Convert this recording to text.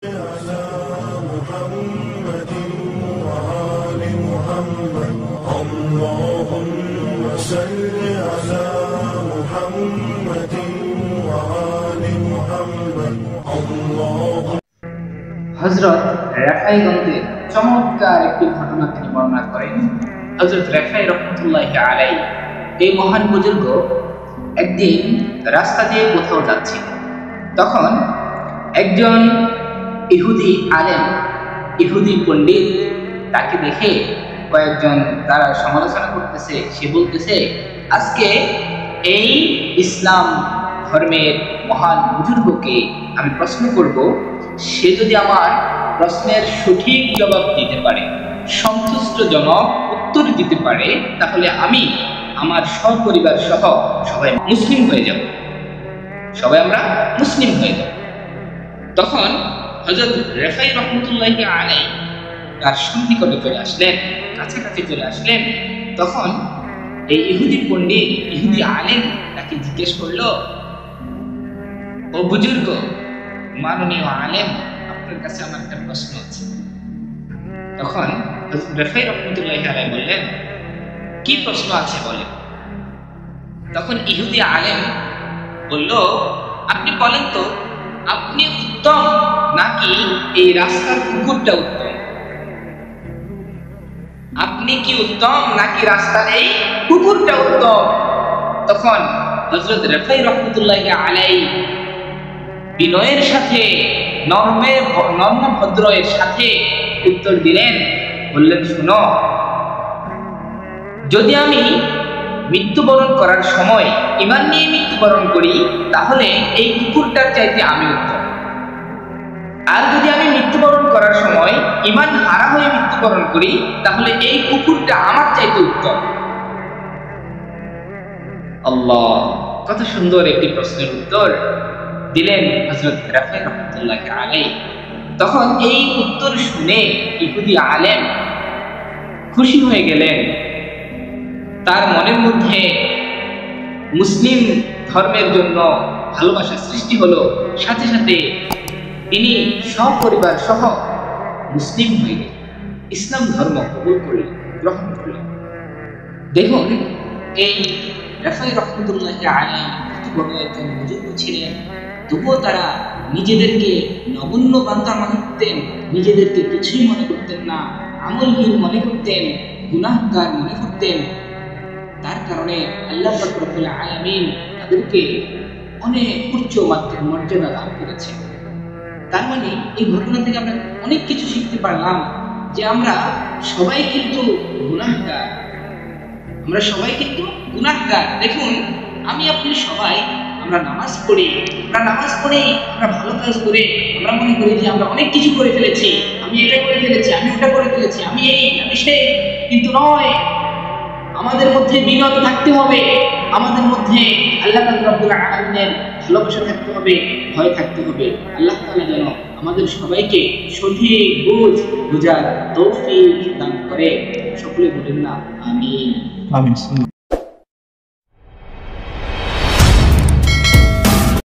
على محمد وآل محمد اللهم صل على محمد وآل محمد اللهم হযরত রাফাঈগঞ্জের চমৎকার একটি ঘটনা তিনি বর্ণনা করেন। হযরত রাফাঈ রাহমাতুল্লাহি আলাইহি এই মহান বুজুর্গ একদিন রাস্তা দিয়ে কোথাও যাচ্ছিল। তখন একজন ইহুদি আলেম, ইহুদি পণ্ডিত তাকে দেখে কয়েকজন তারা সমালোচনা করতেছে। সে বলতেছে, আজকে এই ইসলাম ধর্মের মহান বুজুর্গকে আমি প্রশ্ন করব, সে যদি আমার প্রশ্নের সঠিক জবাব দিতে পারে, সন্তুষ্টজনক উত্তর দিতে পারে, তাহলে আমি আমার সপরিবার সহ সবাই মুসলিম হয়ে যাব, সবাই আমরা মুসলিম হয়ে যাব। তখন হযরত রাফাঈ রাহমাতুল্লাহি আলাইহি তার সন্নিকটে চলে আসলেন, কাছাকাছি চলে আসলেন। তখন এই ইহুদি পণ্ডিত, ইহুদি আলেম তাকে জিজ্ঞেস করলো, ও বুজুর্গ, মাননীয় আলেম, আপনার কাছে আমার একটা প্রশ্ন আছে। তখন হযরত রাফাঈ রাহমাতুল্লাহি আলাইহি বললেন, কি প্রশ্ন আছে বলেন। তখন ইহুদি আলেম বলল, আপনি বলেন তো, আপনি উত্তম নাকি এই রাস্তার কুকুরটা উত্তম? আপনি কি উত্তম নাকি রাস্তার এই কুকুরটা উত্তম? তখন হযরত রাফাঈ রাহমাতুল্লাহি আলাইহি বিনয়ের সাথে, নর্ম ভদ্রের সাথে উত্তর দিলেন, বললেন, শুনো, যদি আমি মৃত্যুবরণ করার সময় ঈমান নিয়ে মৃত্যুবরণ করি, তাহলে এই কুকুরটার চাইতে আমি উত্তম। আর যদি আমি মৃত্যুবরণ করার সময় ঈমান হারা হয়ে মৃত্যুবরণ করি, তাহলে এই কুকুরটা আমার চাইতে উত্তম। আল্লাহ, কত সুন্দর একটি প্রশ্নের উত্তর দিলেন হযরত রাফাঈ রাহমাতুল্লাহি আলাইহি। তখন এই উত্তর শুনে ইহুদি আলেম খুশি হয়ে গেলেন। তার মনের মধ্যে মুসলিম ধর্মের জন্য ভালোবাসা সৃষ্টি হলো। সাথে সাথে তিনি সপরিবার সহ মুসলিম হয়ে গেলেন, ইসলাম ধর্ম কবুল করলেন, গ্রহণ করলেন। দেখুন, এই রাফাঈ রাহমাতুল্লাহি আলাইহি কত বড় একজন বুজুর্গ ছিলেন, তবুও তারা নিজেদেরকে নগণ্য বান্দা মনে করতেন, নিজেদেরকে কিছুই মনে করতেন না, আমলহীন মনে করতেন, গুনাহগার মনে করতেন। তার কারণে আল্লাহ পাক রব্বুল আলামিন তাদেরকে অনেক উচ্চ মাত্রার মর্যাদা দান করেছেন। তার মানে এই ঘটনা থেকে আমরা অনেক কিছু শিখতে পারলাম যে আমরা সবাই কিন্তু গুনাহগার, আমরা সবাই কিন্তু গুনাহগার। দেখুন, আমি আপনি সবাই আমরা নামাজ পড়ি, আমরা ভালো কাজ করে আমরা মনে করি যে আমরা অনেক কিছু করে ফেলেছি, আমি এটা করে ফেলেছি, আমি ওটা করে ফেলেছি, আমি এই, আমি সেই। কিন্তু নয়, আমাদের মধ্যে বিনয় থাকতে হবে, আমাদের মধ্যে আল্লাহ পাক রব্বুল আলামিনের ভালোবাসা থাকতে হবে, ভয় থাকতে হবে। আল্লাহ তাআলা যেন আমাদের সবাইকে সঠিক বুঝার তৌফিক দান করে। সকলে বলেন না আমিন। আমিন।